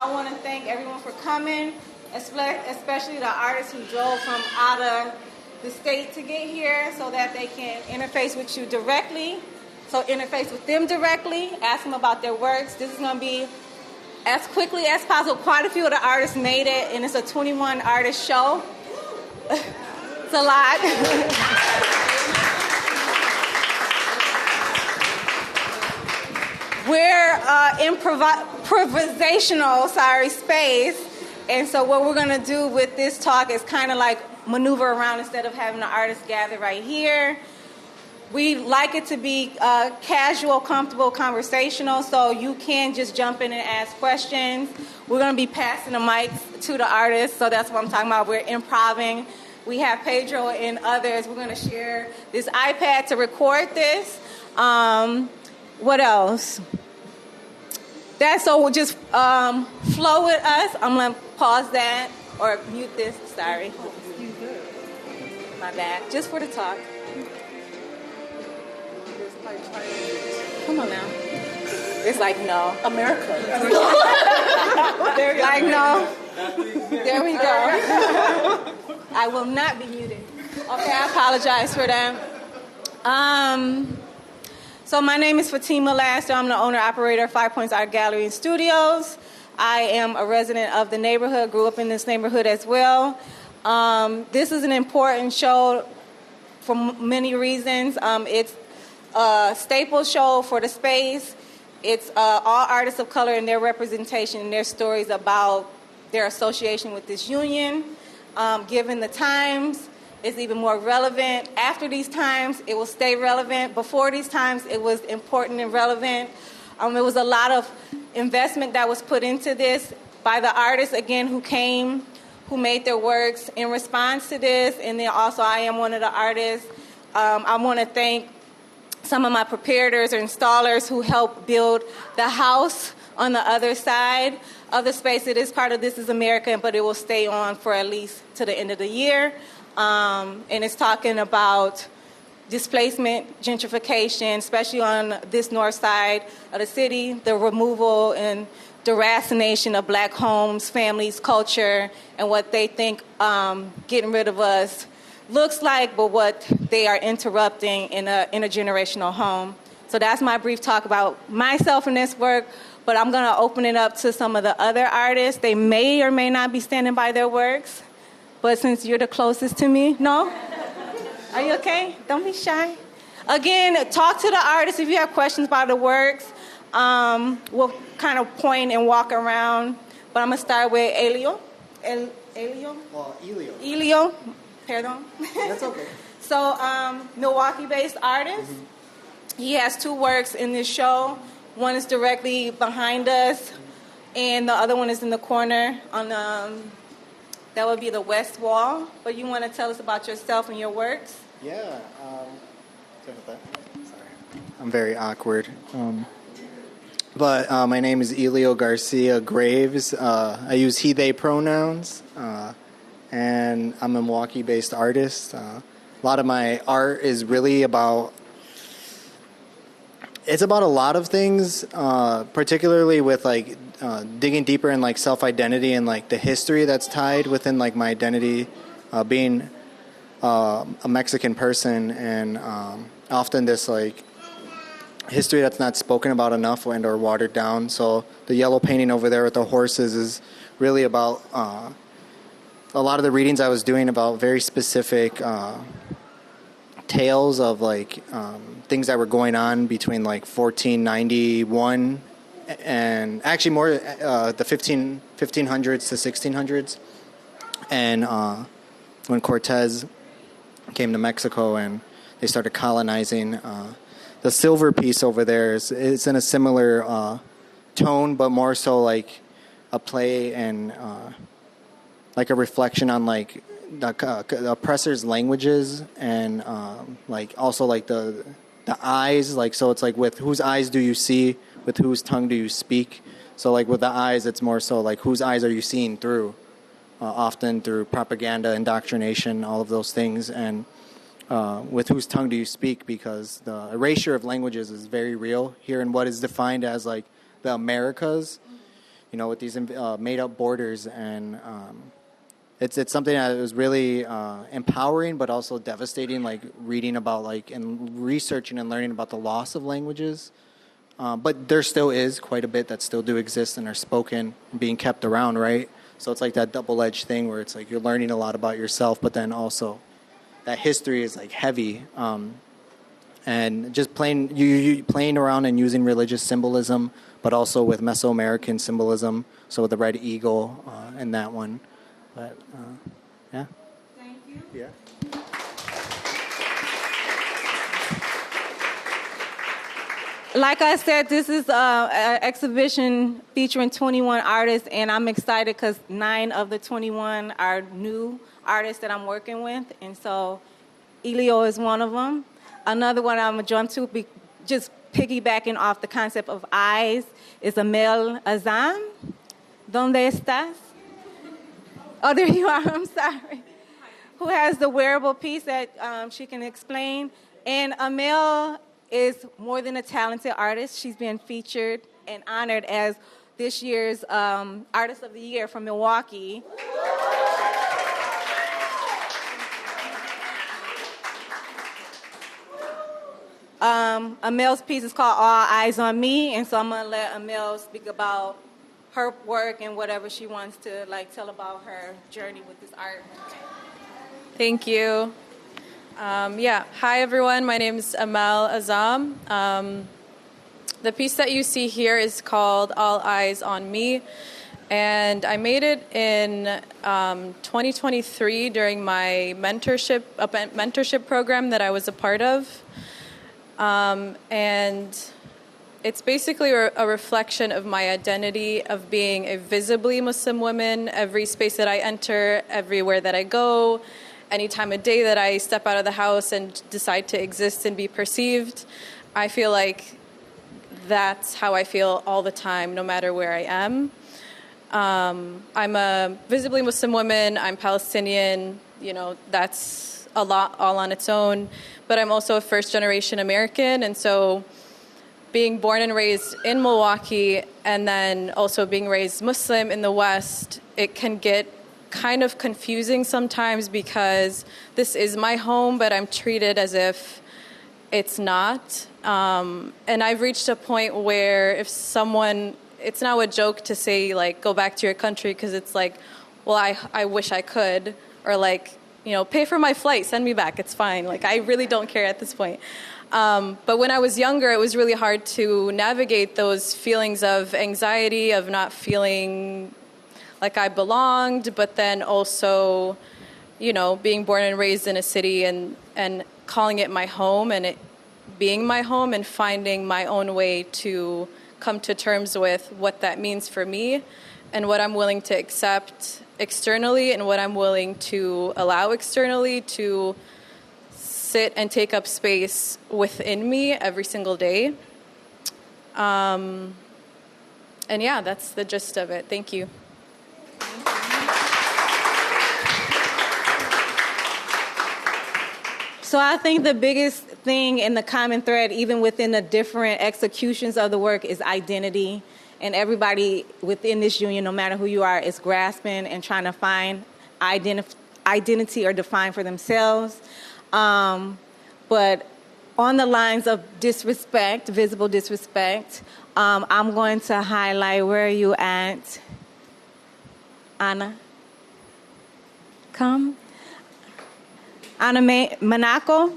I want to thank everyone for coming, especially the artists who drove from out of the state to get here so that they can interface with you directly. So interface with them directly, ask them about their works. This is going to be as quickly as possible. Quite a few of the artists made it, and it's a 21 artist show. It's a lot. We're improvisational, space. And so what we're going to do with this talk is kind of like maneuver around instead of having the artists gather right here. We like it to be casual, comfortable, conversational, so you can just jump in and ask questions. We're going to be passing the mics to the artists, so that's what I'm talking about. We're improving. We have Pedro and others. We're going to share this iPad to record this. What else? That's so we'll just flow with us. I'm going to pause that or mute this. Sorry. My bad. Just for the talk. Come on now. It's like, no. America. Like, no. There we go. I will not be muted. Okay, I apologize for that. So my name is Fatima Laster. I'm the owner-operator of 5 Points Art Gallery and Studios. I am a resident of the neighborhood, grew up in this neighborhood as well. This is an important show for many reasons. It's a staple show for the space. It's all artists of color and their representation and their stories about their association with this union. Given the times, it's even more relevant. After these times, it will stay relevant. Before these times, it was important and relevant. There was a lot of investment that was put into this by the artists, again, who came, who made their works in response to this. And then also, I am one of the artists. I want to thank some of my preparators or installers who helped build the house on the other side of the space. It is part of This Is America, but it will stay on for at least to the end of the year. And it's talking about displacement, gentrification, especially on this north side of the city, the removal and deracination of black homes, families, culture, and what they think getting rid of us looks like, but what they are interrupting in a intergenerational home. So that's my brief talk about myself and this work, but I'm going to open it up to some of the other artists. They may or may not be standing by their works, but since you're the closest to me, no? Are you okay? Don't be shy. Again, talk to the artists if you have questions about the works. We'll kind of point and walk around, but I'm going to start with Elio. Elio? Well, Elio. Elio. Pardon? That's okay. So, Milwaukee-based artist. Mm-hmm. He has two works in this show. One is directly behind us, and the other one is in the corner on that would be the west wall. But you want to tell us about yourself and your works? Yeah. Sorry. I'm very awkward. But my name is Elio Garcia Graves. I use he, they pronouns. And I'm a Milwaukee-based artist. A lot of my art is really about... It's about a lot of things, particularly with, like, digging deeper in, like, self-identity and, like, the history that's tied within, like, my identity, being a Mexican person, and often this, like, history that's not spoken about enough and or watered down. So the yellow painting over there with the horses is really about... a lot of the readings I was doing about very specific tales of like things that were going on between like 1491 and actually more the 1500s to 1600s, and when Cortez came to Mexico and they started colonizing. The silver piece over there is in a similar tone, but more so like a play and like a reflection on like the oppressor's languages, and like also like the eyes, like, so it's like with whose eyes do you see, with whose tongue do you speak. So like with the eyes, it's more so like whose eyes are you seeing through, often through propaganda, indoctrination, all of those things, and with whose tongue do you speak, because the erasure of languages is very real here in what is defined as like the Americas. with these made up borders, and it's something that was really empowering, but also devastating. Like reading about and researching and learning about the loss of languages. But there still is quite a bit that still do exist and are spoken and being kept around, right? So it's like that double-edged thing where it's like you're learning a lot about yourself, but then also that history is like heavy. And just playing around and using religious symbolism, but also with Mesoamerican symbolism. So with the red eagle and that one. But yeah. Thank you. Yeah. Like I said, this is an exhibition featuring 21 artists, and I'm excited because 9 of the 21 are new artists that I'm working with, and so Elio is one of them. Another one I'm going to jump to, just piggybacking off the concept of eyes, is Amel Azam. ¿Dónde estás? Oh, there you are. I'm sorry. Who has the wearable piece that she can explain. And Amel is more than a talented artist. She's been featured and honored as this year's Artist of the Year from Milwaukee. Amel's piece is called All Eyes on Me, and so I'm going to let Amel speak about her work and whatever she wants to tell about her journey with this art. Thank you. Hi everyone, my name is Amel Azam. The piece that you see here is called All Eyes on Me, and I made it in 2023 during my mentorship program that I was a part of. And it's basically a reflection of my identity of being a visibly Muslim woman. Every space that I enter, everywhere that I go, any time of day that I step out of the house and decide to exist and be perceived, I feel like that's how I feel all the time, no matter where I am. I'm a visibly Muslim woman. I'm Palestinian. That's a lot all on its own. But I'm also a first-generation American, and so being born and raised in Milwaukee and then also being raised Muslim in the West, it can get kind of confusing sometimes because this is my home, but I'm treated as if it's not. And I've reached a point where if someone, it's now a joke to say, go back to your country, because it's well, I wish I could, or pay for my flight, send me back, it's fine. I really don't care at this point. But when I was younger, it was really hard to navigate those feelings of anxiety, of not feeling like I belonged, but then also, being born and raised in a city and calling it my home and it being my home and finding my own way to come to terms with what that means for me and what I'm willing to accept externally and what I'm willing to allow externally to sit and take up space within me every single day. And yeah, that's the gist of it. Thank you. So I think the biggest thing in the common thread, even within the different executions of the work, is identity. And everybody within this union, no matter who you are, is grasping and trying to find identity or define for themselves. But on the lines of disrespect, visible disrespect, I'm going to highlight, where are you at? Anna? Come. Anna Monaco.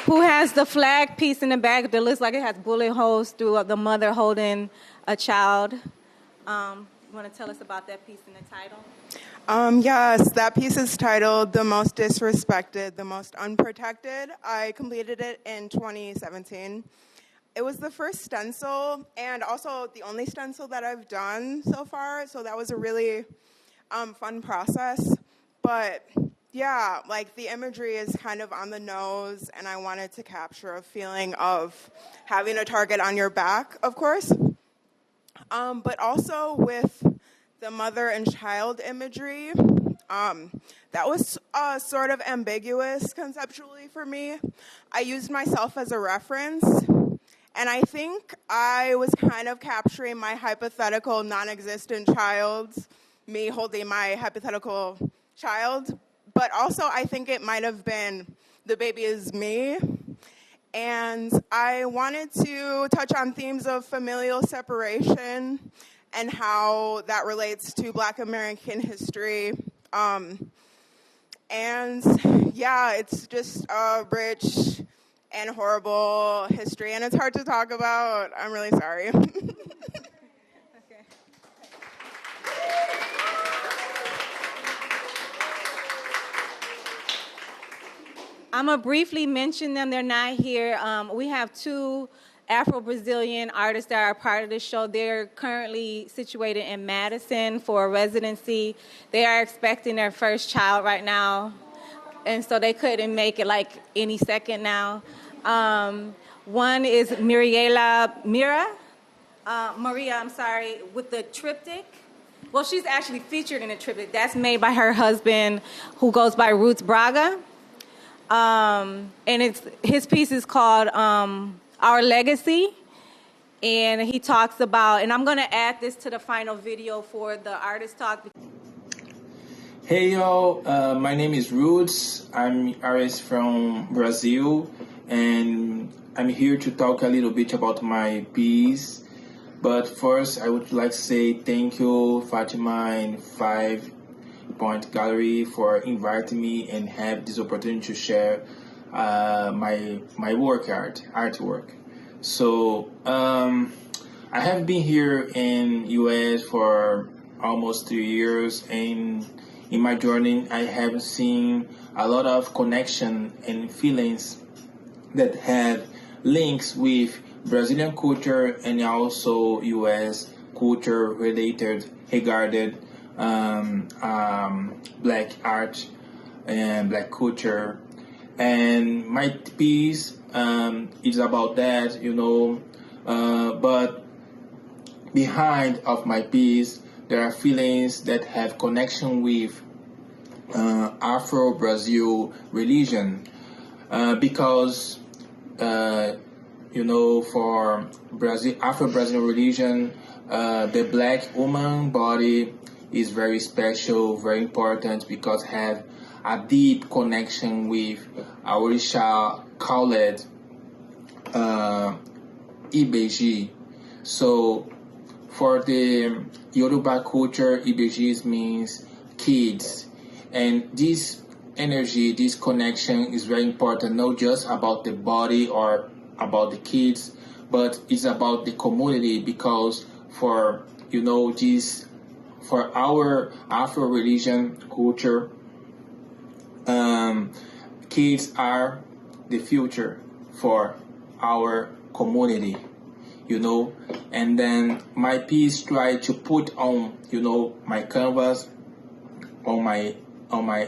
Who has the flag piece in the back that looks like it has bullet holes through the mother holding a child. You want to tell us about that piece in the title? Yes, that piece is titled The Most Disrespected, the Most Unprotected. I completed it in 2017. It was the first stencil and also the only stencil that I've done so far, so that was a really fun process. But yeah, the imagery is kind of on the nose, and I wanted to capture a feeling of having a target on your back, of course. But also with the mother and child imagery, that was sort of ambiguous conceptually for me. I used myself as a reference, and I think I was kind of capturing my hypothetical non-existent child, me holding my hypothetical child, but also I think it might have been the baby is me. And I wanted to touch on themes of familial separation and how that relates to Black American history. And yeah, it's just a rich and horrible history, and it's hard to talk about. I'm really sorry. I'm going to briefly mention them. They're not here. We have two Afro-Brazilian artists that are part of the show. They're currently situated in Madison for a residency. They are expecting their first child right now, and so they couldn't make it like any second now. One is Maria, with the triptych. Well, she's actually featured in the triptych. That's made by her husband, who goes by Roots Braga. And his piece is called Our Legacy, and he talks about, and I'm going to add this to the final video for the artist talk. Hey y'all, my name is Roots. I'm an artist from Brazil, and I'm here to talk a little bit about my piece. But first, I would like to say thank you, Fatima and 5 Point Gallery, for inviting me and have this opportunity to share my artwork. So I have been here in US for almost 3 years, and in my journey I have seen a lot of connection and feelings that have links with Brazilian culture and also US culture related regarding Black art and Black culture. And my piece is about that, but behind of my piece there are feelings that have connection with Afro-Brazil religion, because for Afro-Brazilian religion, the Black woman body is very special, very important, because have a deep connection with Orisha called Ibeji. So for the Yoruba culture, Ibeji means kids, and this energy, this connection is very important, not just about the body or about the kids, but it's about the community, because for for our Afro religion culture, kids are the future for our community, and then my piece try to put on, my canvas, on my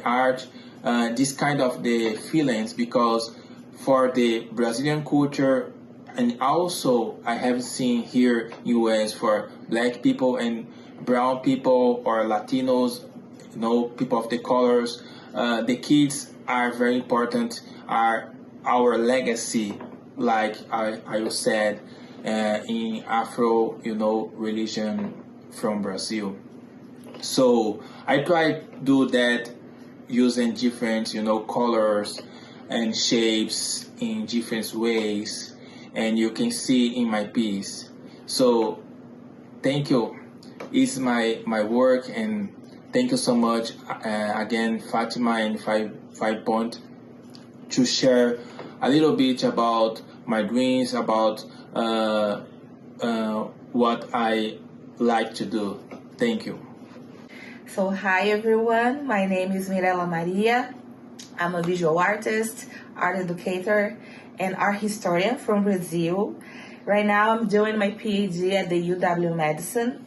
art, this kind of the feelings, because for the Brazilian culture, and also I have seen here in US for Black people and brown people or Latinos, people of the colors, the kids are very important, are our legacy, like I said, in Afro, religion from Brazil. So I try to do that using different, colors and shapes in different ways, and you can see in my piece. So thank you. It's my work, and thank you so much again, Fatima and 5 Point, to share a little bit about my dreams, about what I like to do. Thank you. So hi everyone, my name is Mirella Maria. I'm a visual artist, art educator, and art historian from Brazil. Right now I'm doing my PhD at the UW Medicine.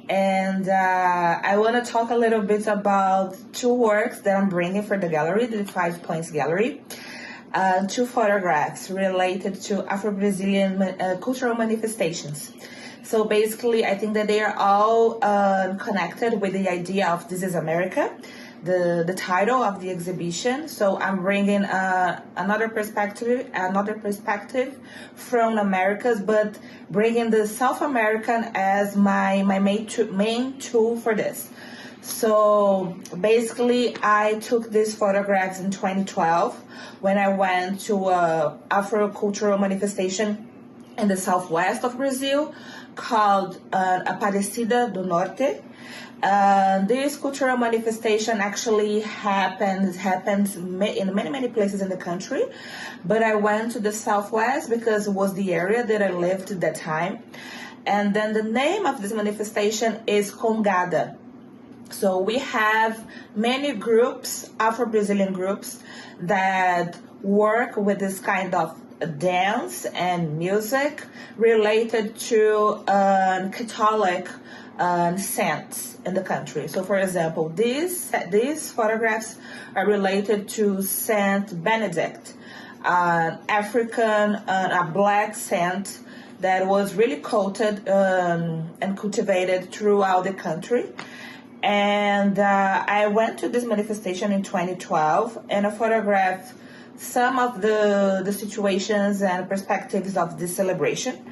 And I want to talk a little bit about 2 works that I'm bringing for the gallery, the 5 Points Gallery. 2 photographs related to Afro-Brazilian cultural manifestations. So basically, I think that they are all connected with the idea of This is America, the title of the exhibition. So I'm bringing another perspective from Americas, but bringing the South American as my main tool for this. So basically, I took these photographs in 2012 when I went to a Afro-cultural manifestation in the southwest of Brazil called Aparecida do Norte. This cultural manifestation actually happens in many places in the country, but I went to the southwest because it was the area that I lived at that time. And then the name of this manifestation is Congada. So we have many groups, Afro-Brazilian groups, that work with this kind of dance and music related to Catholic saints in the country. So, for example, these photographs are related to Saint Benedict, a black saint that was really culted and cultivated throughout the country. And I went to this manifestation in 2012, and I photographed some of the situations and perspectives of this celebration.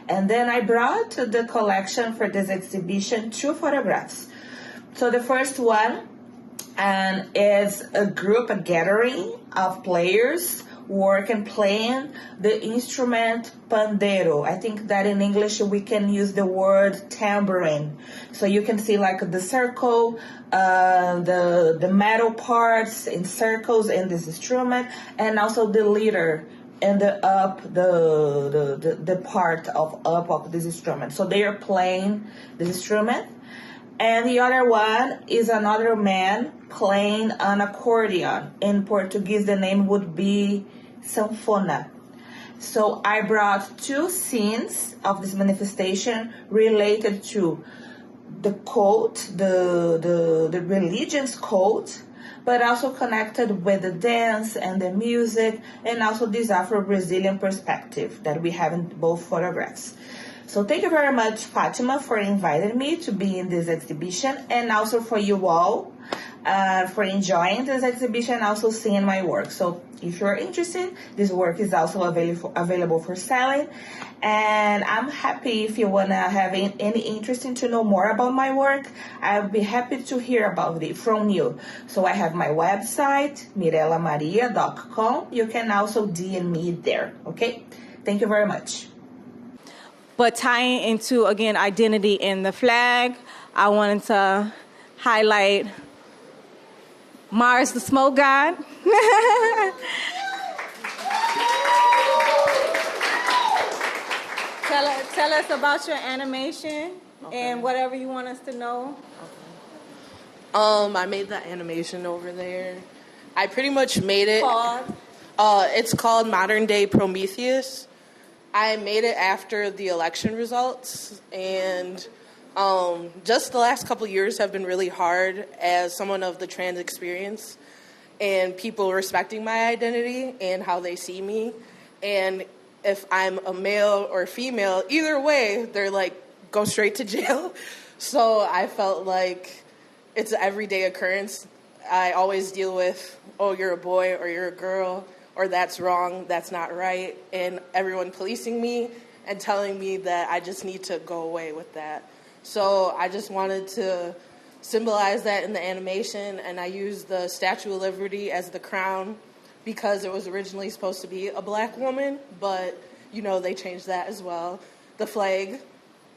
And then I brought to the collection for this exhibition 2 photographs. So the first one is a gathering of players working, playing the instrument pandeiro. I think that in English we can use the word tambourine. So you can see like the circle, the metal parts in circles in this instrument, and also the leader and the part of this instrument. So they are playing the instrument. And the other one is another man playing an accordion. In Portuguese, the name would be sanfona. So I brought 2 scenes of this manifestation related to the cult, the religion's cult, but also connected with the dance and the music, and also this Afro-Brazilian perspective that we have in both photographs. So thank you very much, Fatima, for inviting me to be in this exhibition, and also for you all for enjoying this exhibition, also seeing my work. So if you're interested, this work is also available for selling. And I'm happy if you want to have any interest in to know more about my work, I'll be happy to hear about it from you. So I have my website, mirellamaria.com. You can also DM me there, okay? Thank you very much. But tying into, again, identity in the flag, I wanted to highlight Mars, the smoke god. Tell us about your animation and whatever you want us to know. I made that animation over there. I pretty much made it. It's called Modern Day Prometheus. I made it after the election results, and just the last couple years have been really hard as someone of the trans experience and people respecting my identity and how they see me. And if I'm a male or female, either way, they're like, go straight to jail. So I felt like it's an everyday occurrence. I always deal with, oh, you're a boy or you're a girl, or that's wrong, that's not right, and everyone policing me and telling me that I just need to go away with that. So I just wanted to symbolize that in the animation, and I used the Statue of Liberty as the crown because it was originally supposed to be a black woman, but, you know, they changed that as well. The flag,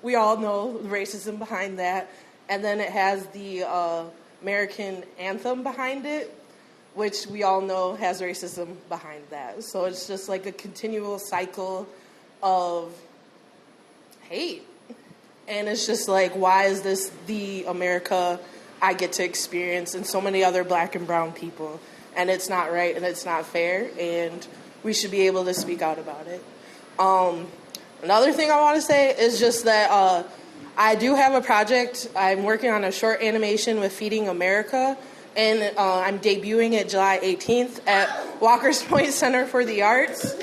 we all know the racism behind that, and then it has the American anthem behind it, which we all know has racism behind that. So it's just like a continual cycle of hate. And it's just like, why is this the America I get to experience and so many other black and brown people? And it's not right and it's not fair, and we should be able to speak out about it. Another thing I want to say is just that I do have a project. I'm working on a short animation with Feeding America, and I'm debuting it July 18th at Walker's Point Center for the Arts.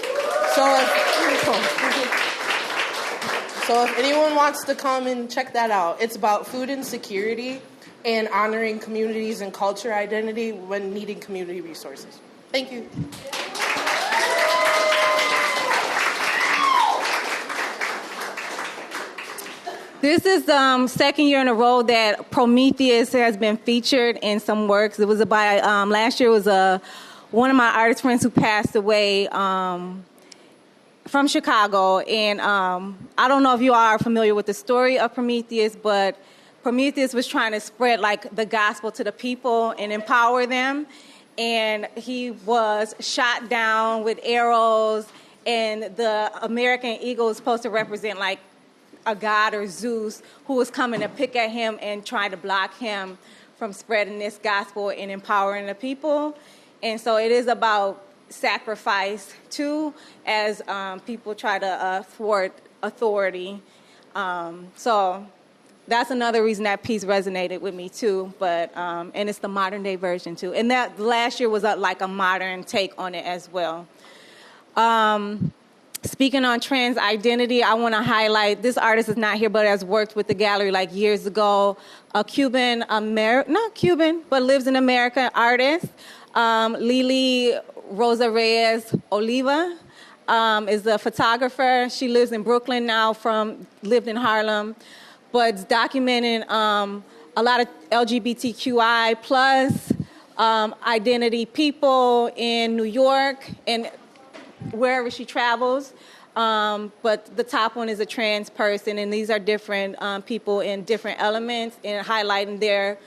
So if anyone wants to come and check that out, it's about food insecurity, and honoring communities and culture identity when needing community resources. Thank you. This is the second year in a row that Prometheus has been featured in some works. It was by last year was one of my artist friends who passed away from Chicago, and I don't know if you are familiar with the story of Prometheus, but Prometheus was trying to spread like the gospel to the people and empower them, and he was shot down with arrows, and the American eagle is supposed to represent like a god or Zeus who was coming to pick at him and trying to block him from spreading this gospel and empowering the people. And so it is about sacrifice too, as people try to thwart authority. So that's another reason that piece resonated with me too. But and it's the modern day version too. And that last year was like a modern take on it as well. Speaking on trans identity, I want to highlight, this artist is not here, but has worked with the gallery like years ago, a not Cuban, but lives in America artist, Lily Rosa Reyes Oliva, is a photographer. She lives in Brooklyn now, lived in Harlem, but documenting a lot of LGBTQI plus identity people in New York and wherever she travels, but the top one is a trans person, and these are different people in different elements and highlighting their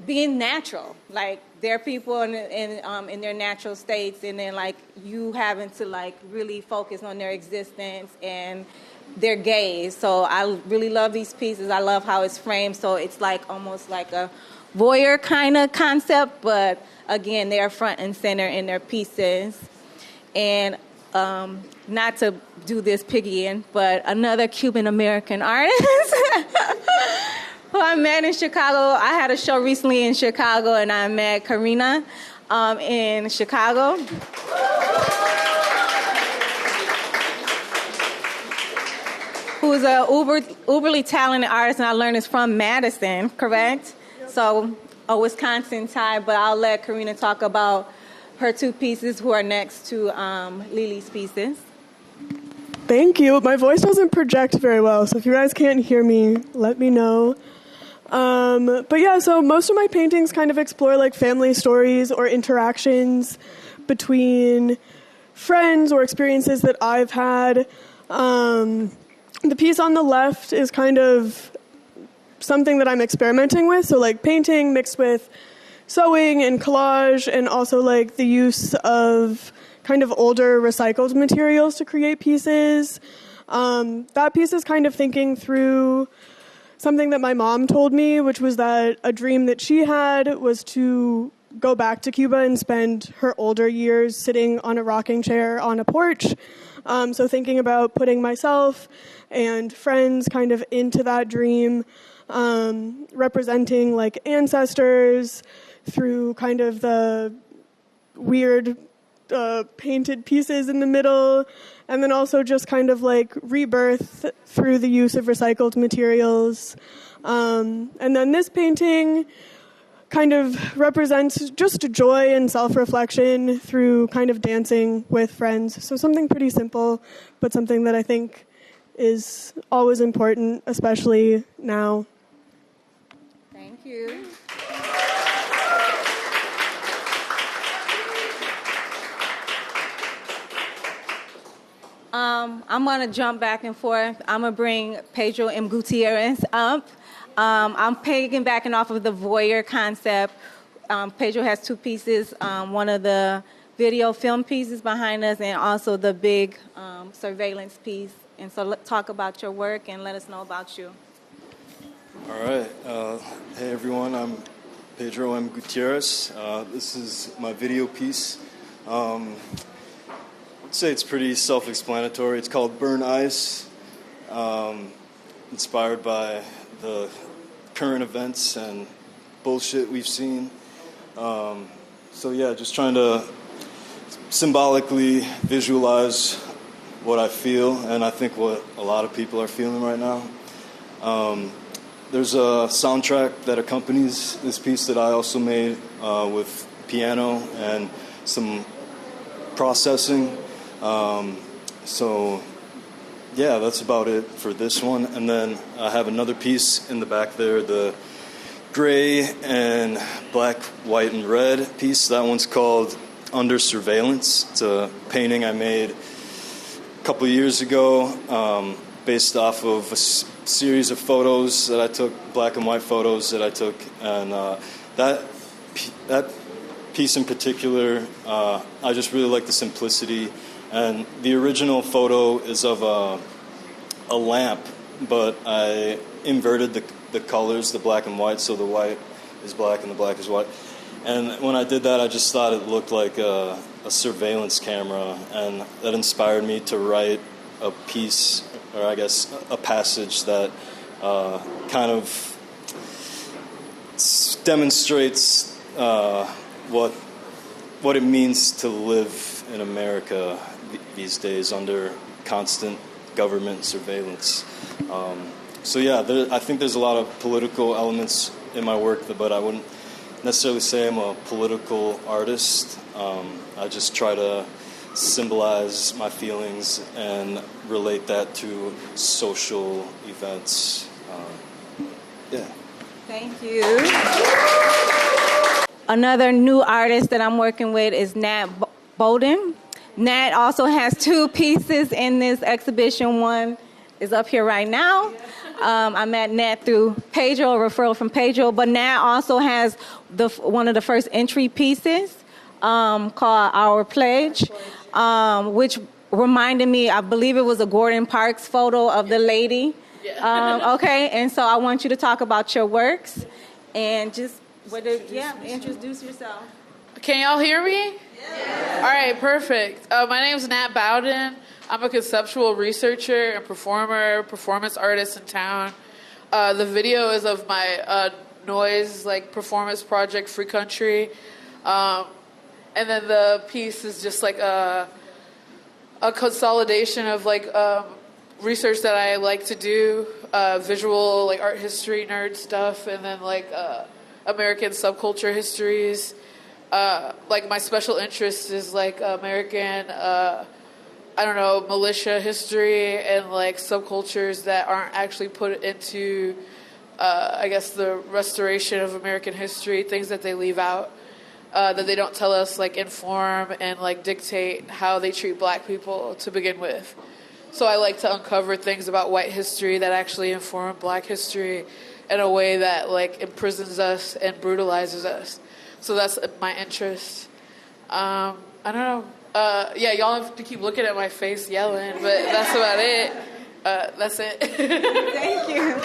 being natural, like they're people in their natural states, and then like you having to like really focus on their existence and their gaze. So I really love these pieces. I love how it's framed, so it's like almost like a voyeur kind of concept, but again, they're front and center in their pieces. And not to do this piggying, but another Cuban-American artist who I met in Chicago. I had a show recently in Chicago, and I met Karina in Chicago. Who's a uberly talented artist, and I learned this from Madison, correct? Yep. So a Wisconsin tie, but I'll let Karina talk about her two pieces who are next to Lily's pieces. Thank you. My voice doesn't project very well, so if you guys can't hear me, let me know. But yeah, so most of my paintings kind of explore like family stories or interactions between friends or experiences that I've had. The piece on the left is kind of something that I'm experimenting with, so like painting mixed with sewing and collage, and also like the use of kind of older recycled materials to create pieces. That piece is kind of thinking through something that my mom told me, which was that a dream that she had was to go back to Cuba and spend her older years sitting on a rocking chair on a porch. So thinking about putting myself and friends kind of into that dream, representing like ancestors through kind of the weird painted pieces in the middle, and then also just kind of like rebirth through the use of recycled materials. And then this painting kind of represents just joy and self-reflection through kind of dancing with friends. So something pretty simple, but something that I think is always important, especially now. Thank you. I'm going to jump back and forth. I'm going to bring Pedro M. Gutierrez up. I'm piggybacking off of the voyeur concept. Pedro has two pieces, one of the video film pieces behind us and also the big surveillance piece. And so let's talk about your work and let us know about you. All right. Hey, everyone. I'm Pedro M. Gutierrez. This is my video piece. I'd say it's pretty self-explanatory. It's called Burn Ice, inspired by the current events and bullshit we've seen. So yeah, just trying to symbolically visualize what I feel, and I think what a lot of people are feeling right now. there's a soundtrack that accompanies this piece that I also made with piano and some processing. So yeah, that's about it for this one. And then I have another piece in the back there, the gray and black, white, and red piece. That one's called Under Surveillance. It's a painting I made a couple of years ago, based off of a series of photos that I took, black and white photos that I took. And that piece in particular, I just really like the simplicity. And the original photo is of a lamp, but I inverted the colors, the black and white, so the white is black and the black is white. And when I did that, I just thought it looked like a surveillance camera, and that inspired me to write a piece, or I guess a passage that kind of demonstrates what it means to live in America these days under constant government surveillance. So yeah, I think there's a lot of political elements in my work, but I wouldn't necessarily say I'm a political artist. I just try to symbolize my feelings and relate that to social events. Yeah. Thank you. Another new artist that I'm working with is Nat Bowden. Nat also has two pieces in this exhibition. One is up here right now. I met Nat through Pedro, a referral from Pedro, but Nat also has one of the first entry pieces called Our Pledge, which reminded me, I believe it was a Gordon Parks photo of the lady. Okay, and so I want you to talk about your works and just introduce yourself. Can y'all hear me? Yeah. All right, perfect. My name is Nat Bowden. I'm a conceptual researcher and performer, performance artist in town. The video is of my noise performance project, Free Country. And then the piece is just a consolidation of research that I like to do, visual art history nerd stuff, and then American subculture histories. My special interest is American militia history and subcultures that aren't actually put into the restoration of American history, things that they leave out, that they don't tell us inform and dictate how they treat black people to begin with. So I like to uncover things about white history that actually inform black history in a way that imprisons us and brutalizes us. So that's my interest. I don't know. Y'all have to keep looking at my face yelling, but that's about it. That's it. Thank you.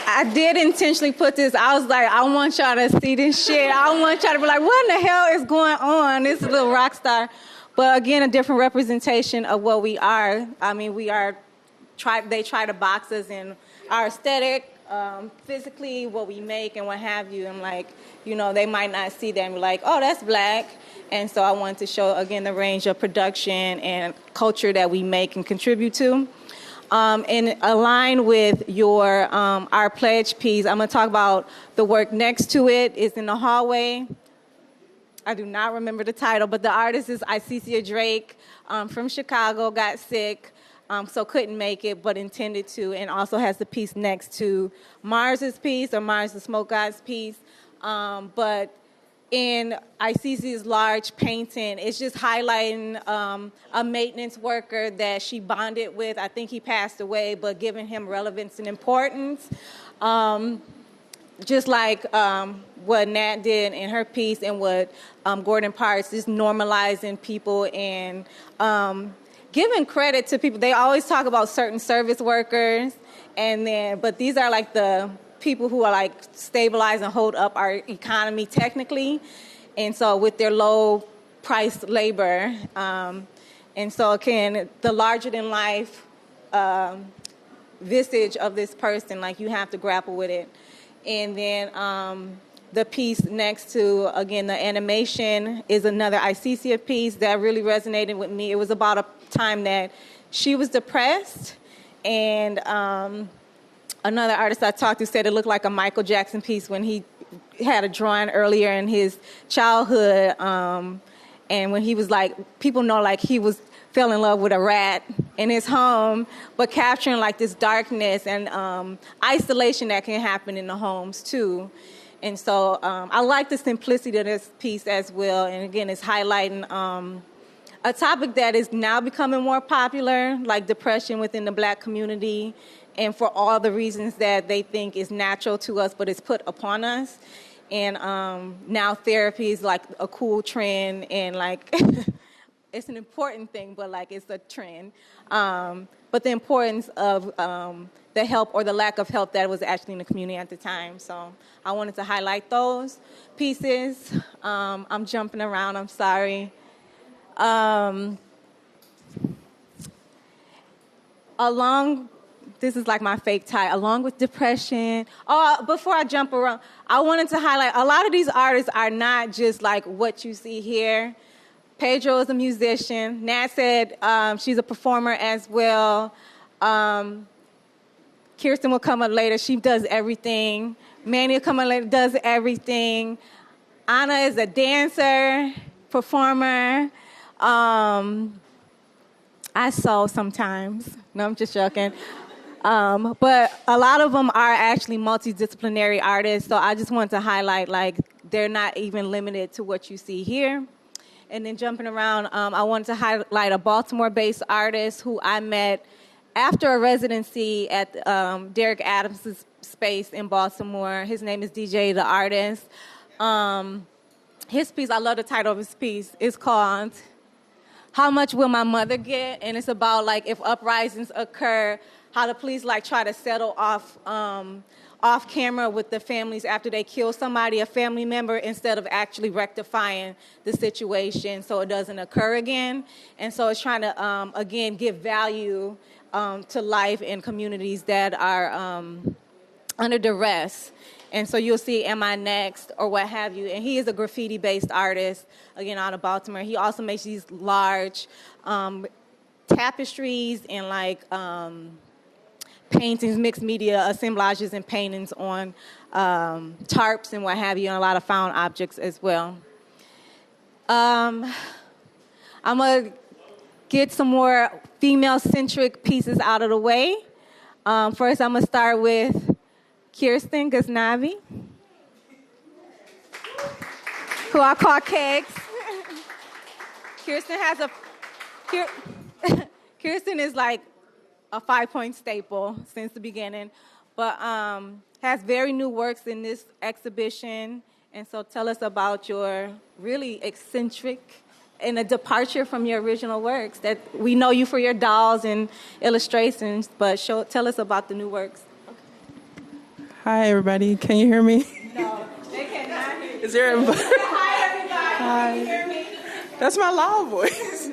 I did intentionally put this. I was like, I want y'all to see this shit. I want y'all to be like, what in the hell is going on? This little rock star. But again, a different representation of what we are. I mean, they try to box us in our aesthetic, physically, what we make and what have you. And they might not see that and be like, oh, that's black. And so I wanted to show, again, the range of production and culture that we make and contribute to. And align with your Our Pledge piece, I'm going to talk about the work next to it. It's in the hallway. I do not remember the title, but the artist is Icicia Drake from Chicago, got sick, so couldn't make it, but intended to, and also has the piece next to Mars's piece, or Mars the Smoke God's piece. But in Icicia's large painting, it's just highlighting a maintenance worker that she bonded with. I think he passed away, but giving him relevance and importance. Just like what Nat did in her piece and what Gordon Parks is normalizing people and giving credit to people. They always talk about certain service workers, but these are the people who are stabilize and hold up our economy technically, and so with their low priced labor, and so again, the larger than life visage of this person, you have to grapple with it. And then the piece next to, again, the animation is another Icicia piece that really resonated with me. It was about a time that she was depressed, and another artist I talked to said it looked like a Michael Jackson piece when he had a drawing earlier in his childhood, and when he was like, people know like he fell in love with a rat in his home, but capturing like this darkness and isolation that can happen in the homes too. And so I like the simplicity of this piece as well. And again, it's highlighting a topic that is now becoming more popular, like depression within the Black community, and for all the reasons that they think is natural to us, but it's put upon us. And now therapy is like a cool trend, and like it's an important thing, but like it's a trend. But the importance of the help or the lack of help that was actually in the community at the time. So I wanted to highlight those pieces. I'm jumping around, I'm sorry. This is like my fake tie, along with depression. Before I jump around, I wanted to highlight a lot of these artists are not just like what you see here. Pedro is a musician. Nat said she's a performer as well. Kirsten will come up later. She does everything. Manny will come up later, does everything. Anna is a dancer, performer. I sew sometimes. No, I'm just joking. But a lot of them are actually multidisciplinary artists, so I just want to highlight, like, they're not even limited to what you see here. And then jumping around, I wanted to highlight a Baltimore-based artist who I met after a residency at Derek Adams' space in Baltimore. His name is DJ The Artist. His piece, I love the title of his piece, it's called How Much Will My Mother Get? And it's about, like, if uprisings occur, how the police like try to settle off camera with the families after they kill somebody, a family member, instead of actually rectifying the situation so it doesn't occur again. And so it's trying to, again, give value to life in communities that are under duress. And so you'll see Am I Next or what have you. And he is a graffiti-based artist, again, out of Baltimore. He also makes these large tapestries and like paintings, mixed media assemblages and paintings on tarps and what have you, and a lot of found objects as well. I'm going to get some more female-centric pieces out of the way. First, I'm going to start with Kirsten Ghaznavi, who I call Kegs. Kirsten is like a 5-point staple since the beginning, but has very new works in this exhibition. And so tell us about your really eccentric and a departure from your original works. That we know you for your dolls and illustrations, but tell us about the new works. Okay. Hi, everybody. Can you hear me? No, they cannot hear you. Is there a... Hi, everybody. Hi. Can you hear me? That's my loud voice.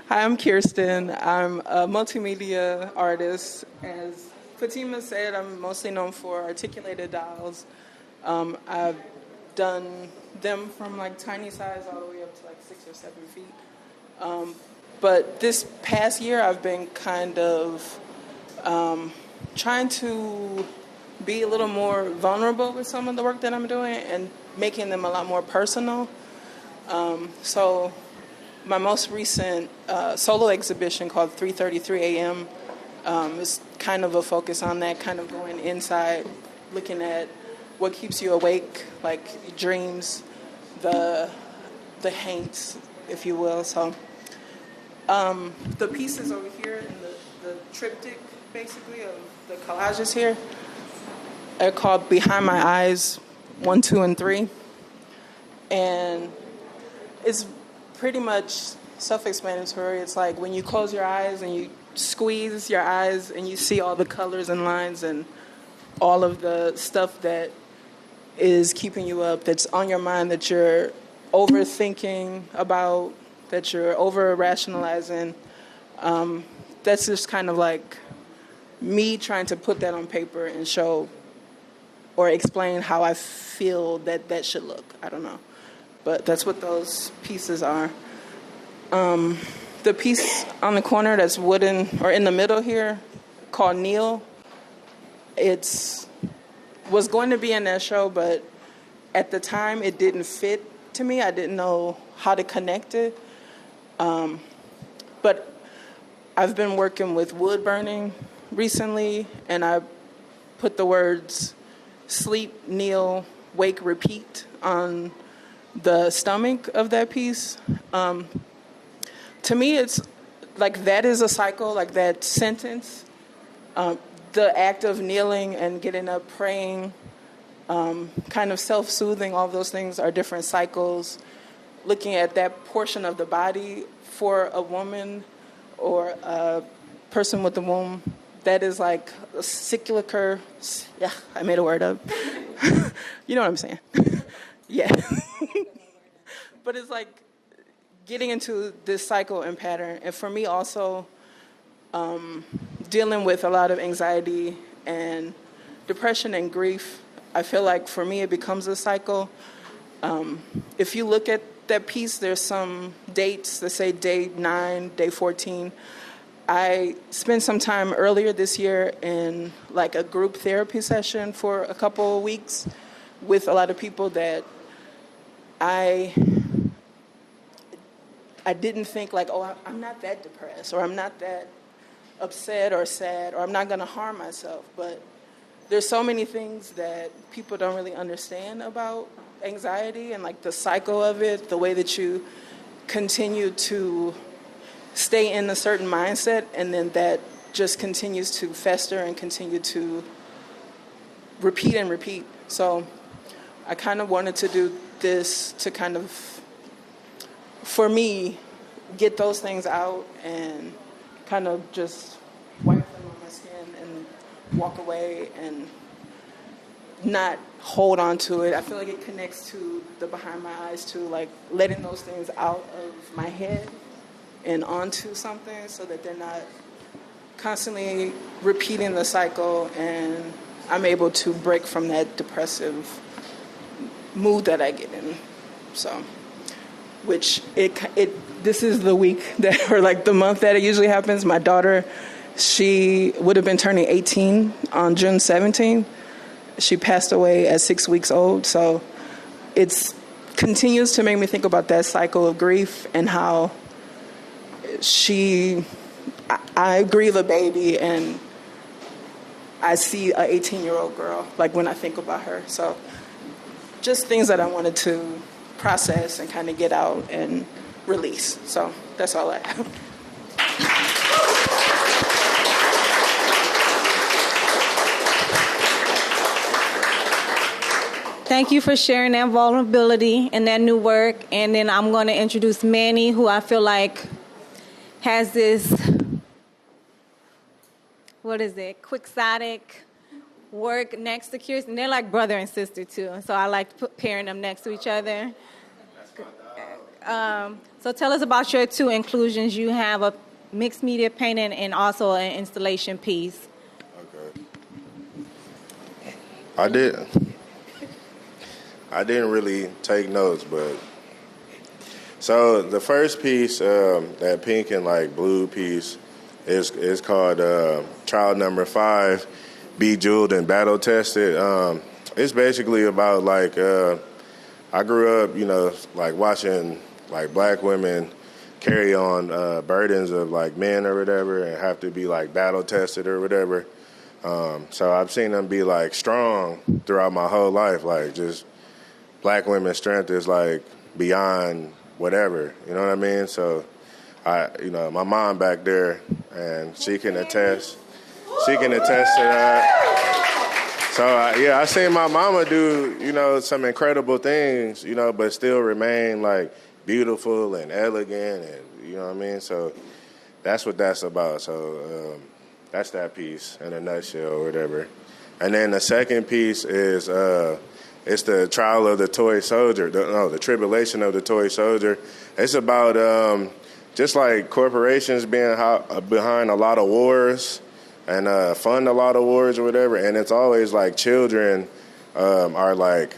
Hi, I'm Kirsten. I'm a multimedia artist. As Fatima said, I'm mostly known for articulated dolls. I've done them from like tiny size all the way up to like 6 or 7 feet. But this past year, I've been kind of trying to be a little more vulnerable with some of the work that I'm doing and making them a lot more personal. So my most recent solo exhibition called 3:33 a.m. Is kind of a focus on that, kind of going inside, looking at what keeps you awake, like dreams, the haints, if you will. So the pieces over here in the triptych, basically, of the collages here, are called Behind My Eyes 1, 2, and 3. And it's pretty much self-explanatory. It's like when you close your eyes and you squeeze your eyes and you see all the colors and lines and all of the stuff that is keeping you up, that's on your mind, that you're overthinking about, that you're over-rationalizing. That's just kind of like me trying to put that on paper and show or explain how I feel that should look. I don't know. But that's what those pieces are. the piece on the corner that's wooden, or in the middle here, called Kneel, was going to be in that show, but at the time it didn't fit to me. I didn't know how to connect it. But I've been working with wood burning recently, and I put the words sleep, kneel, wake, repeat on the stomach of that piece. To me, it's like that is a cycle, like that sentence. The act of kneeling and getting up, praying, kind of self-soothing, all of those things are different cycles. Looking at that portion of the body for a woman or a person with a womb, that is like a cyclical, yeah, I made a word up. You know what I'm saying? Yeah. But it's like getting into this cycle and pattern. And for me also, dealing with a lot of anxiety and depression and grief, I feel like for me it becomes a cycle. If you look at that piece, there's some dates that say day 9, day 14. I spent some time earlier this year in like a group therapy session for a couple of weeks with a lot of people that I didn't think like, oh, I'm not that depressed, or I'm not that upset or sad, or I'm not going to harm myself. But there's so many things that people don't really understand about anxiety and like the cycle of it, the way that you continue to stay in a certain mindset, and then that just continues to fester and continue to repeat and repeat. So I kind of wanted to do this to kind of, for me, get those things out and kind of just wipe them on my skin and walk away and not hold on to it. I feel like it connects to the behind my eyes too, like letting those things out of my head and onto something so that they're not constantly repeating the cycle, and I'm able to break from that depressive mood that I get in. So, which this is the week that, or like the month that it usually happens. My daughter, she would have been turning 18 on June 17th. She passed away at 6 weeks old. So it continues to make me think about that cycle of grief and how I grieve a baby and I see an 18-year-old girl, like when I think about her. So just things that I wanted to process and kind of get out and release. So that's all I have. Thank you for sharing that vulnerability and that new work. And then I'm going to introduce Manny, who I feel like has this, quixotic work next to curates. And they're like brother and sister, too. So I like pairing them next to each other. So tell us about your two inclusions. You have a mixed media painting and also an installation piece. Okay. I didn't really take notes, but so the first piece, that pink and like blue piece, is called Trial Number 5, Bejeweled and Battle Tested. It's basically about like I grew up, like watching like black women carry on burdens of like men or whatever, and have to be like battle tested or whatever. So I've seen them be like strong throughout my whole life, like just black women's strength is like beyond whatever, you know what I mean? So my mom back there, and she can attest to that. So I seen my mama do, some incredible things, but still remain like beautiful and elegant, and you know what I mean? So that's what that's about. So that's that piece in a nutshell or whatever. And then the second piece is it's the trial of the toy soldier, the tribulation of the toy soldier. It's about just like corporations being behind a lot of wars and fund a lot of wars or whatever. And it's always like children are like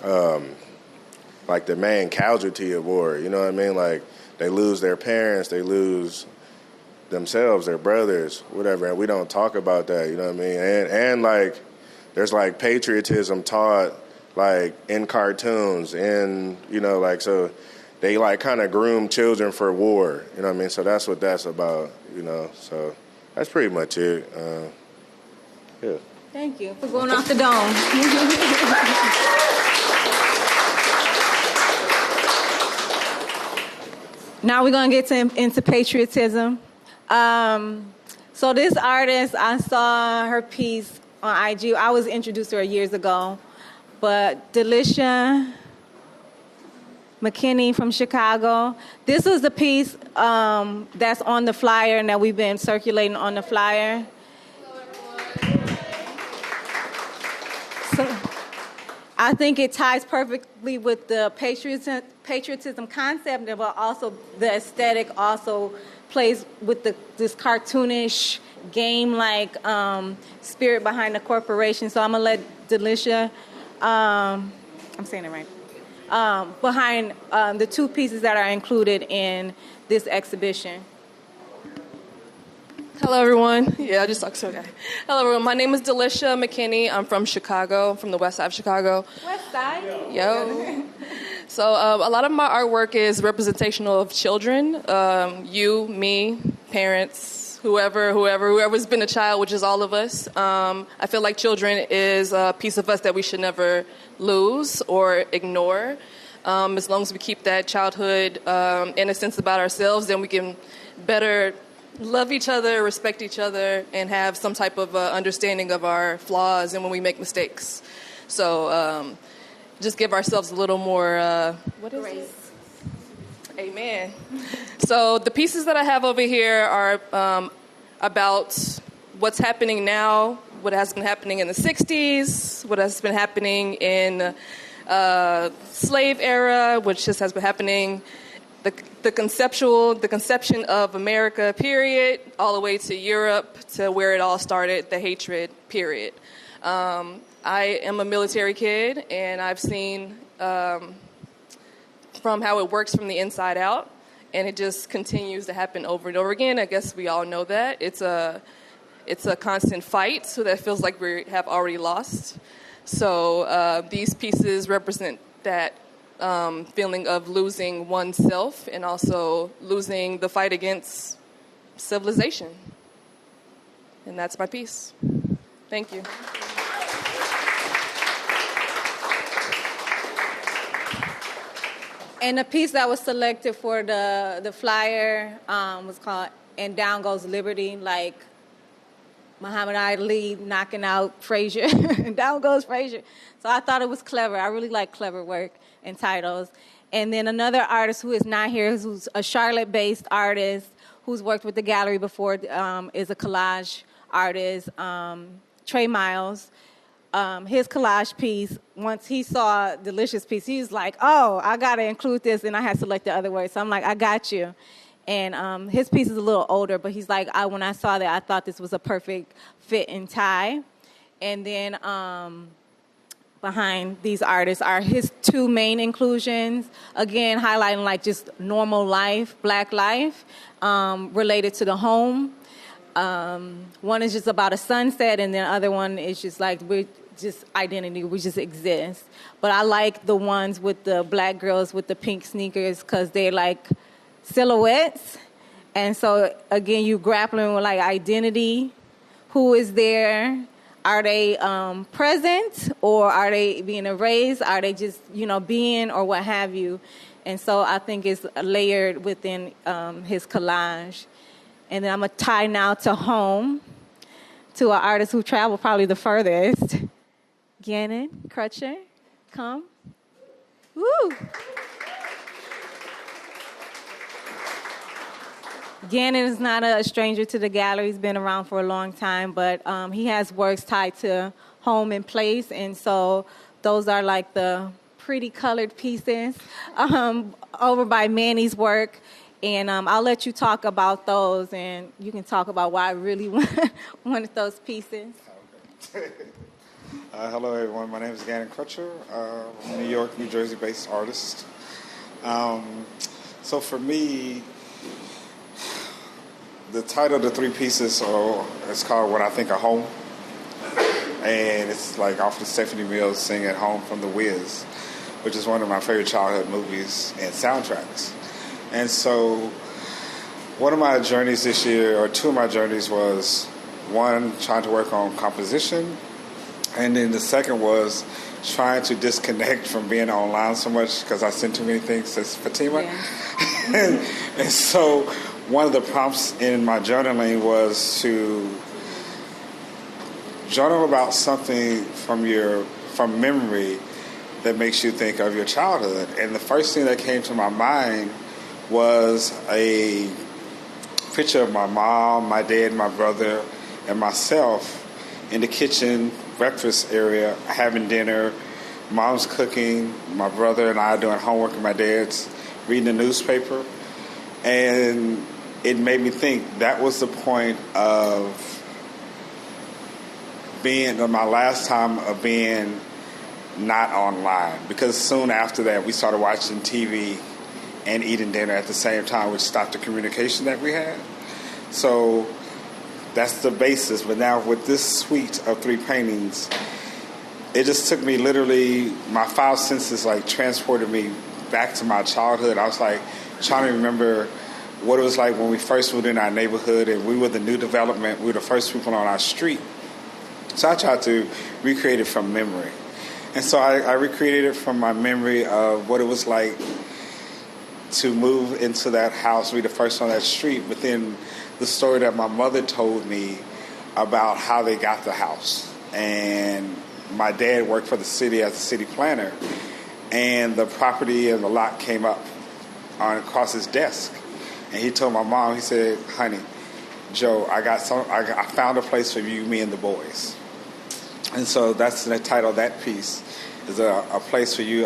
the main casualty of war. You know what I mean? Like they lose their parents, they lose themselves, their brothers, whatever, and we don't talk about that, you know what I mean? And like, there's like patriotism taught like in cartoons, and like, so they like kind of groom children for war, you know what I mean? So that's what that's about, so that's pretty much it. Yeah. Thank you for going off the dome. Now we're going to get into patriotism. So this artist, I saw her piece on IG. I was introduced to her years ago. But Delisha McKinney from Chicago. This is the piece that's on the flyer and that we've been circulating on the flyer. So I think it ties perfectly with the patriotism concept, but also the aesthetic also plays with this cartoonish, game-like spirit behind the corporation. So I'm going to let Delisha, I'm saying it right, behind the two pieces that are included in this exhibition. Hello, everyone. Yeah, I just talked to a guy. Hello, everyone. My name is Delisha McKinney. I'm from Chicago, from the west side of Chicago. West side? Yo. So a lot of my artwork is representational of children. You, me, parents, whoever's been a child, which is all of us. I feel like children is a piece of us that we should never lose or ignore. As long as we keep that childhood innocence about ourselves, then we can better love each other, respect each other, and have some type of understanding of our flaws and when we make mistakes. So just give ourselves a little more, grace. Amen. So the pieces that I have over here are about what's happening now, what has been happening in the 60s, what has been happening in slave era, which just has been happening, the conception of America, period, all the way to Europe, to where it all started, the hatred, period. I am a military kid, and I've seen from how it works from the inside out, and it just continues to happen over and over again. I guess we all know that. It's a constant fight, so that feels like we have already lost. So these pieces represent that feeling of losing oneself and also losing the fight against civilization. And that's my piece. Thank you. And the piece that was selected for the flyer was called "And Down Goes Liberty," like Muhammad Ali knocking out Frazier. And down goes Frazier. So I thought it was clever. I really like clever work and titles. And then another artist who is not here, who's a Charlotte-based artist who's worked with the gallery before, is a collage artist, Trey Miles. His collage piece, once he saw Delicious piece, he was like, oh, I got to include this, and I had selected other words. So I'm like, I got you. And his piece is a little older, but he's like, when I saw that, I thought this was a perfect fit and tie. And then behind these artists are his two main inclusions, again, highlighting like just normal life, black life, related to the home. One is just about a sunset, and the other one is just like we're just identity, we just exist. But I like the ones with the black girls with the pink sneakers because they're like silhouettes. And so, again, you grappling with like identity. Who is there? Are they present, or are they being erased? Are they just, being, or what have you? And so I think it's layered within his collage. And then I'm going to tie now to home, to an artist who traveled probably the furthest. Gannon Crutcher, come. Woo! Gannon is not a stranger to the gallery. He's been around for a long time, but he has works tied to home and place, and so those are like the pretty colored pieces over by Manny's work. And I'll let you talk about those, and you can talk about why I really wanted those pieces. Okay. Hello, everyone. My name is Gannon Crutcher. I'm a New York, New Jersey-based artist. So for me, the title of the three pieces it's called When I Think of Home. And it's like off the Stephanie Mills Sing at Home from The Wiz, which is one of my favorite childhood movies and soundtracks. And so one of my journeys this year, or two of my journeys, was one, trying to work on composition, and then the second was trying to disconnect from being online so much because I sent too many things to Fatima. Yeah. and so one of the prompts in my journaling was to journal about something from memory that makes you think of your childhood. And the first thing that came to my mind was a picture of my mom, my dad, my brother, and myself in the kitchen breakfast area having dinner. Mom's cooking, my brother and I doing homework, and my dad's reading the newspaper. And it made me think that was the point of my last time of being not online, because soon after that we started watching TV and eating dinner at the same time, which stopped the communication that we had. So that's the basis. But now with this suite of three paintings, it just took me literally, my five senses like transported me back to my childhood. I was like trying to remember what it was like when we first moved in our neighborhood and we were the new development. We were the first people on our street. So I tried to recreate it from memory. And so I recreated it from my memory of what it was like to move into that house, be the first on that street, but then the story that my mother told me about how they got the house. And my dad worked for the city as a city planner, and the property and the lot came up across his desk. And he told my mom, he said, "Honey, Joe, I found a place for you, me, and the boys." And so that's the title of that piece, is a place for you.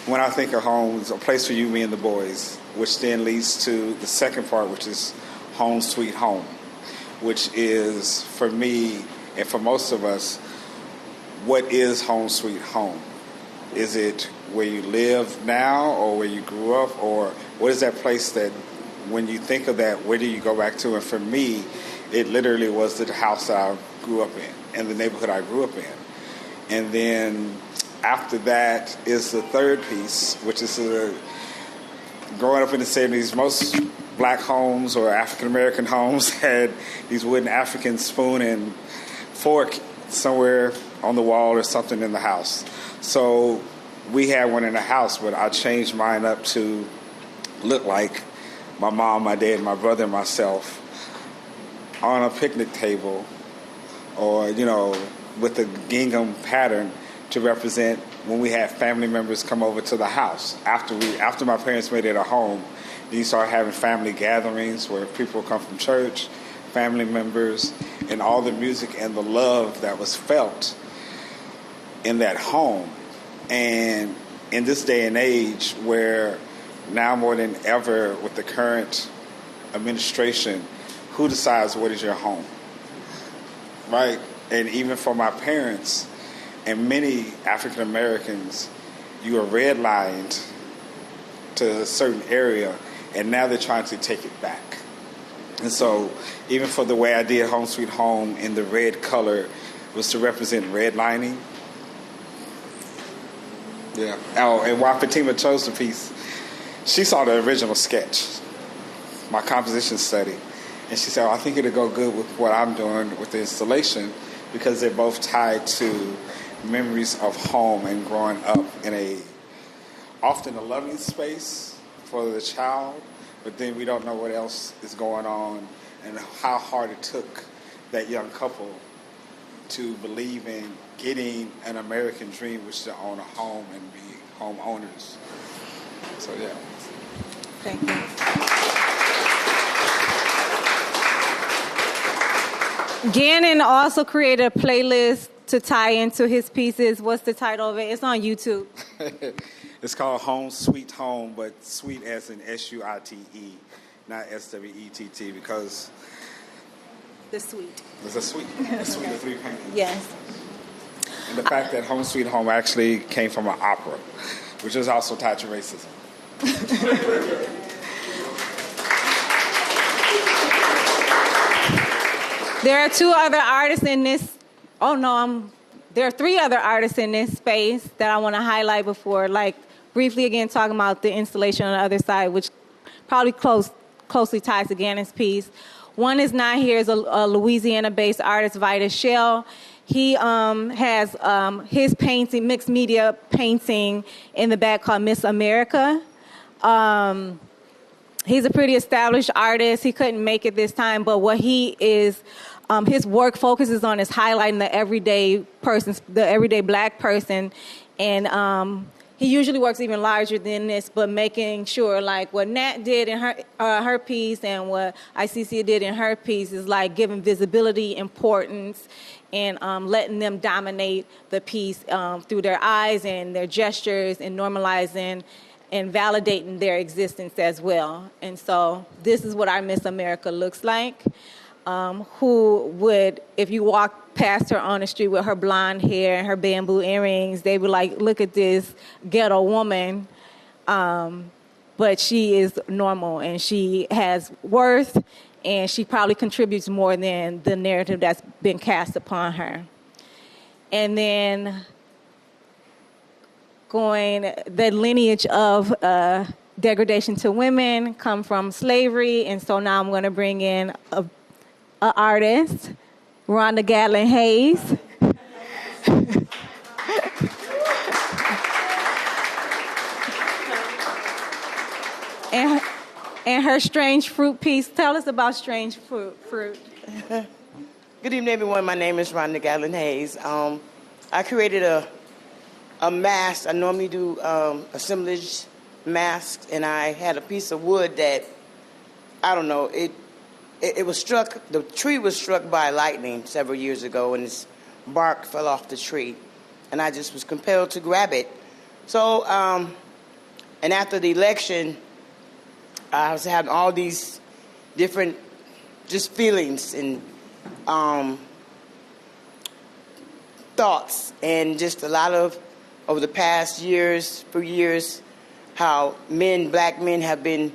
When I think of home, it's a place for you, me, and the boys, which then leads to the second part, which is Home Sweet Home, which is, for me and for most of us, what is home sweet home? Is it where you live now, or where you grew up, or what is that place that when you think of that, where do you go back to? And for me, it literally was the house that I grew up in and the neighborhood I grew up in. And then after that is the third piece, which is growing up in the 70s, most black homes or African-American homes had these wooden African spoon and fork somewhere on the wall or something in the house. So we had one in the house, but I changed mine up to look like my mom, my dad, my brother, and myself on a picnic table, or, with a gingham pattern to represent when we had family members come over to the house. After my parents made it a home, you start having family gatherings where people come from church, family members, and all the music and the love that was felt in that home. And in this day and age where now more than ever with the current administration, who decides what is your home, right? And even for my parents and many African Americans, you are redlined to a certain area, and now they're trying to take it back. And so even for the way I did Home Sweet Home in the red color was to represent redlining. Yeah. Oh, and while Fatima chose the piece, she saw the original sketch, my composition study, and she said, I think it'll go good with what I'm doing with the installation, because they're both tied to memories of home and growing up in often a loving space for the child, but then we don't know what else is going on and how hard it took that young couple to believe in getting an American dream, which is to own a home and be homeowners. So, yeah. Thank you. Gannon also created a playlist to tie into his pieces. What's the title of it? It's on YouTube. It's called Home Sweet Home, but sweet as in S-U-I-T-E, not S-W-E-T-T, because the suite. It's a suite. The suite of three paintings. Yes. And the fact that Home Sweet Home actually came from an opera, which is also tied to racism. There are two other artists in this. There are three other artists in this space that I want to highlight before, like briefly again talking about the installation on the other side, which probably closely ties to Gannon's piece. One is not here, is a Louisiana-based artist, Vida Shell. He has his painting, mixed media painting in the back called Miss America. He's a pretty established artist. He couldn't make it this time, but what he is, his work focuses on is highlighting the everyday black person, and he usually works even larger than this, but making sure like what Nat did in her piece and what ICC did in her piece is like giving visibility, importance, and letting them dominate the piece through their eyes and their gestures and normalizing and validating their existence as well. And so this is what our Miss America looks like. Who would, if you walk past her on the street with her blonde hair and her bamboo earrings, they would like, look at this ghetto woman, but she is normal and she has worth and she probably contributes more than the narrative that's been cast upon her. And then the lineage of degradation to women come from slavery, and so now I'm going to bring in a artist, Rhonda Gatlin Hayes. and her Strange Fruit piece. Tell us about Strange Fruit. Good evening, everyone. My name is Rhonda Gatlin Hayes. I created a mask. I normally do assemblage masks, and I had a piece of wood that, I don't know, it was struck, the tree was struck by lightning several years ago, and its bark fell off the tree, and I just was compelled to grab it. So, and after the election, I was having all these different just feelings and thoughts, and just a lot of, over the past few years, how black men have been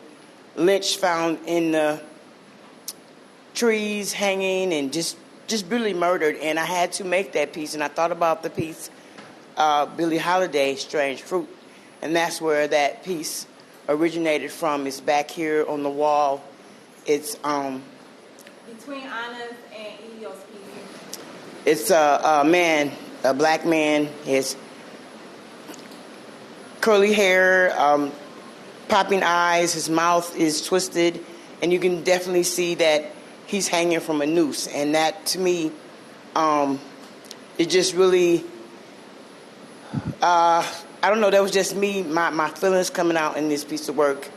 lynched, found in the trees, hanging, and just brutally murdered. And I had to make that piece, and I thought about the piece, Billie Holiday, Strange Fruit, and that's where that piece originated from. It's back here on the wall. It's between Anna's and Elio's piece. It's a man, a black man, his curly hair, popping eyes, his mouth is twisted, and you can definitely see that he's hanging from a noose. And that, to me, it just really, I don't know, that was just me, my feelings coming out in this piece of work,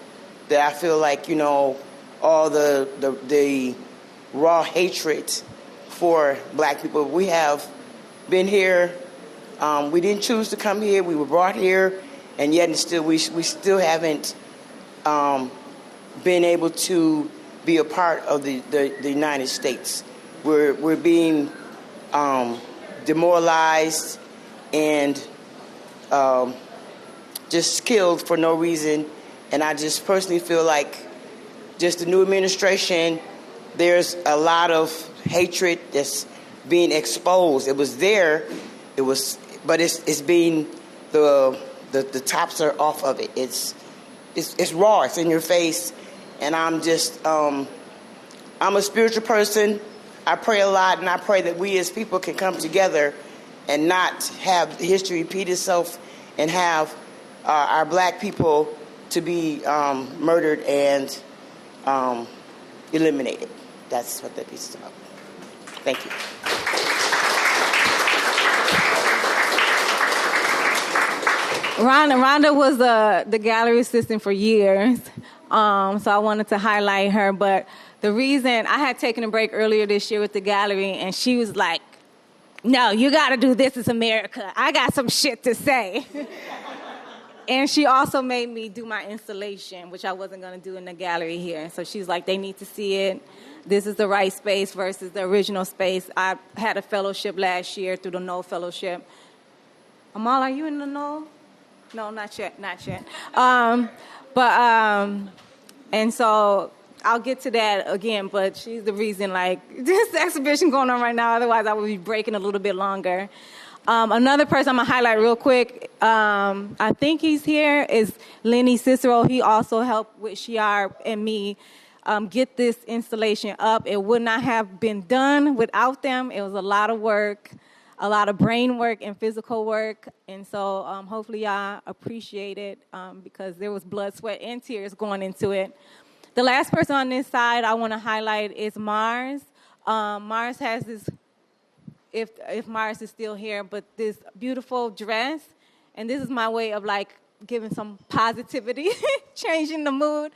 that I feel like, you know, all the raw hatred for black people. We have been here, we didn't choose to come here, we were brought here, and yet we still haven't been able to be a part of the United States. We're being demoralized and just killed for no reason. And I just personally feel like just the new administration, there's a lot of hatred that's being exposed. It was there, but it's being the tops are off of it. It's raw. It's in your face, and I'm a spiritual person. I pray a lot, and I pray that we as people can come together and not have history repeat itself, and have our black people to be murdered and eliminated. That's what that piece is about. Thank you. Rhonda was the gallery assistant for years, so I wanted to highlight her. But the reason I had taken a break earlier this year with the gallery, and she was like, "No, you got to do This Is America. I got some shit to say." And she also made me do my installation, which I wasn't going to do in the gallery here. So she's like, they need to see it. This is the right space versus the original space. I had a fellowship last year through the Knoll Fellowship. Amal, are you in the Knoll? No, not yet. And so I'll get to that again, but she's the reason, like, this exhibition going on right now. Otherwise, I would be breaking a little bit longer. Another person I'm going to highlight real quick, I think he's here, is Lenny Cicero. He also helped with Shiar and me get this installation up. It would not have been done without them. It was a lot of work, a lot of brain work and physical work. And so hopefully y'all appreciate it because there was blood, sweat, and tears going into it. The last person on this side I want to highlight is Mars. Mars has this, if Mars is still here, but this beautiful dress. And this is my way of, like, giving some positivity, changing the mood.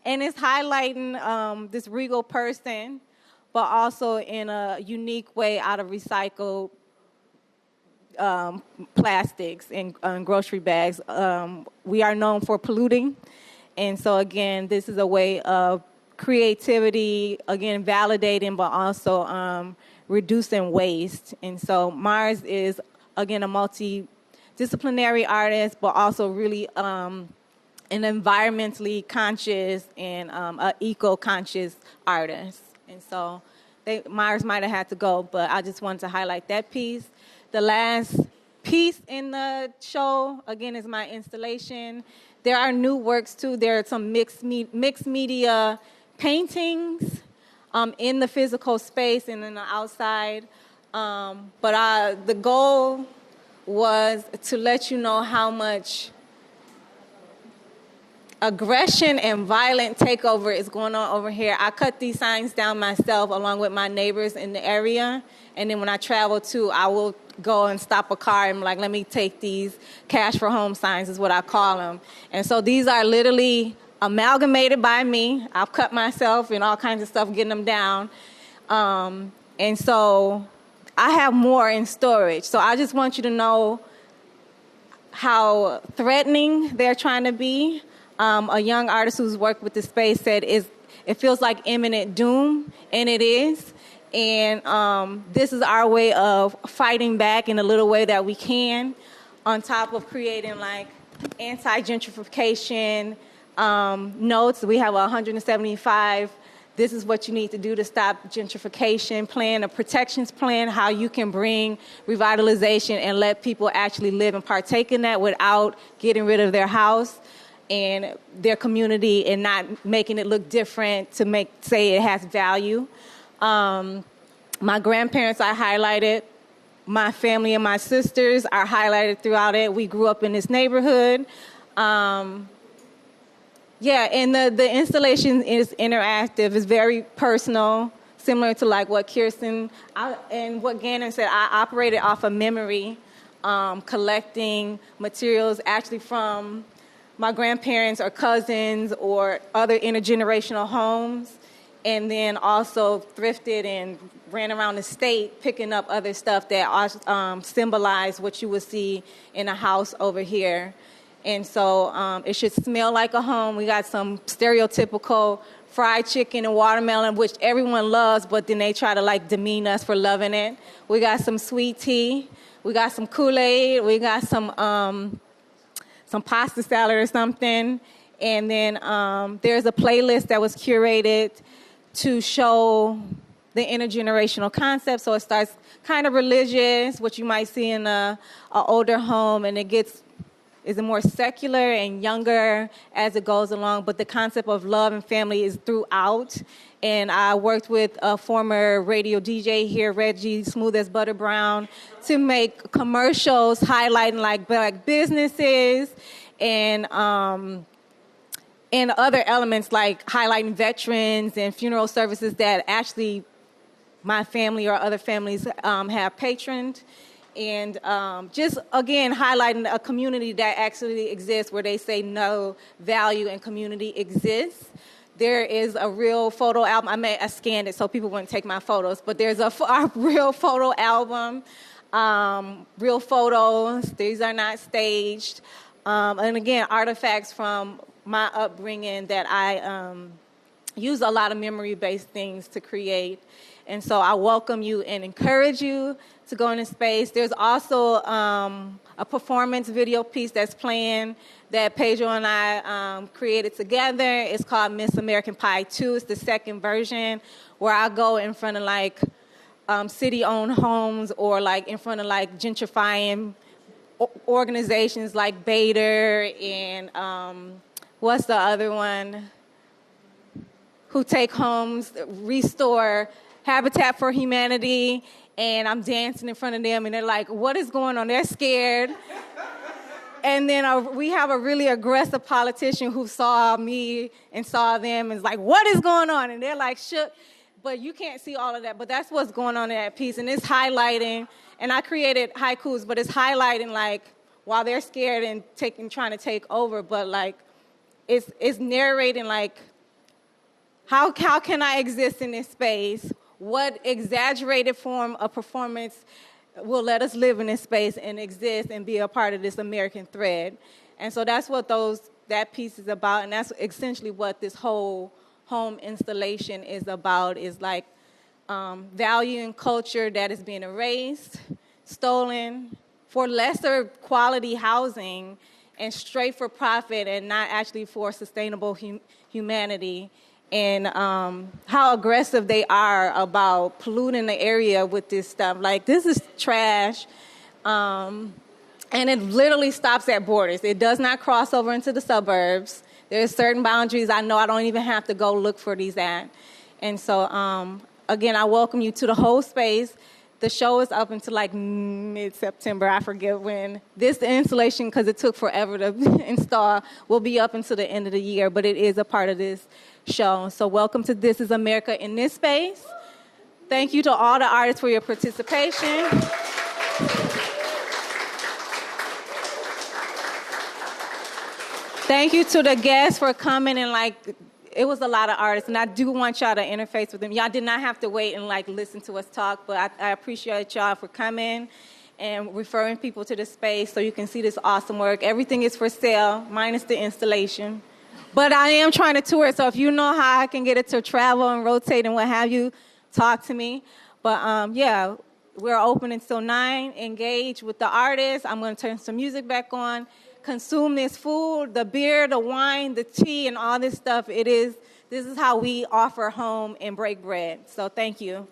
And it's highlighting this regal person, but also in a unique way out of recycled plastics and grocery bags. We are known for polluting. And so, again, this is a way of creativity, again, validating, but also reducing waste. And so Mars is, again, a multidisciplinary artist, but also really an environmentally conscious and an eco-conscious artist. And so Mars might have had to go, but I just wanted to highlight that piece. The last piece in the show, again, is my installation. There are new works, too. There are some mixed media paintings in the physical space and in the outside. But the goal was to let you know how much aggression and violent takeover is going on over here. I cut these signs down myself along with my neighbors in the area. And then when I travel, too, I will go and stop a car and be like, let me take these cash for home signs is what I call them. And so these are literally amalgamated by me. I've cut myself and all kinds of stuff getting them down. And so I have more in storage. So I just want you to know how threatening they're trying to be. A young artist who's worked with the space said it feels like imminent doom, and it is. And this is our way of fighting back in a little way that we can, on top of creating, like, anti-gentrification notes. We have 175, this is what you need to do to stop gentrification plan, a protections plan, how you can bring revitalization and let people actually live and partake in that without getting rid of their house and their community and not making it look different to say it has value. My grandparents I highlighted. My family and my sisters are highlighted throughout it. We grew up in this neighborhood. And the installation is interactive. It's very personal, similar to like what Kirsten and what Gannon said. I operated off of memory, collecting materials actually from my grandparents or cousins or other intergenerational homes, and then also thrifted and ran around the state picking up other stuff that symbolize what you would see in a house over here. And so it should smell like a home. We got some stereotypical fried chicken and watermelon, which everyone loves, but then they try to like demean us for loving it. We got some sweet tea. We got some Kool-Aid. We got some pasta salad or something. And then there's a playlist that was curated to show the intergenerational concept. So it starts kind of religious, what you might see in an older home, and it is more secular and younger as it goes along. But the concept of love and family is throughout. And I worked with a former radio DJ here, Reggie Smooth as Butter Brown, to make commercials highlighting like black businesses and other elements like highlighting veterans and funeral services that actually my family or other families have patroned. And just, again, highlighting a community that actually exists where they say no value and community exists. There is a real photo album. I scanned it so people wouldn't take my photos, but there's a real photo album, real photos. These are not staged. And, again, artifacts from my upbringing that I use a lot of memory-based things to create. And so I welcome you and encourage you to go into space. There's also a performance video piece that's playing that Pedro and I created together. It's called Miss American Pie 2. It's the second version where I go in front of like city-owned homes or like in front of like gentrifying organizations like Bader and what's the other one? Who take homes, restore Habitat for Humanity, and I'm dancing in front of them, and they're like, what is going on? They're scared. And then we have a really aggressive politician who saw me and saw them and is like, what is going on? And they're like, shook. But you can't see all of that. But that's what's going on in that piece. And it's highlighting, and I created haikus, but it's highlighting, like, while they're scared and trying to take over, but, like, it's narrating, like, how can I exist in this space? What exaggerated form of performance will let us live in this space and exist and be a part of this American thread? And so that's what that piece is about, and that's essentially what this whole home installation is about, is like value and culture that is being erased, stolen for lesser quality housing and straight for profit and not actually for sustainable humanity. And how aggressive they are about polluting the area with this stuff. Like, this is trash. And it literally stops at borders. It does not cross over into the suburbs. There's certain boundaries I know I don't even have to go look for these at. And so, again, I welcome you to the whole space. The show is up until like mid-September. I forget when. This installation, because it took forever to install, will be up until the end of the year, but it is a part of this show. So welcome to This is America in this space. Thank you to all the artists for your participation. Thank you to the guests for coming, and like, it was a lot of artists, and I do want y'all to interface with them. Y'all did not have to wait and like listen to us talk, but I appreciate y'all for coming and referring people to the space so you can see this awesome work. Everything is for sale, minus the installation. But I am trying to tour it, so if you know how I can get it to travel and rotate and what have you, talk to me. But yeah, we're open until 9. Engage with the artists. I'm going to turn some music back on. Consume this food, the beer, the wine, the tea, and all this stuff. This is how we offer home and break bread. So thank you.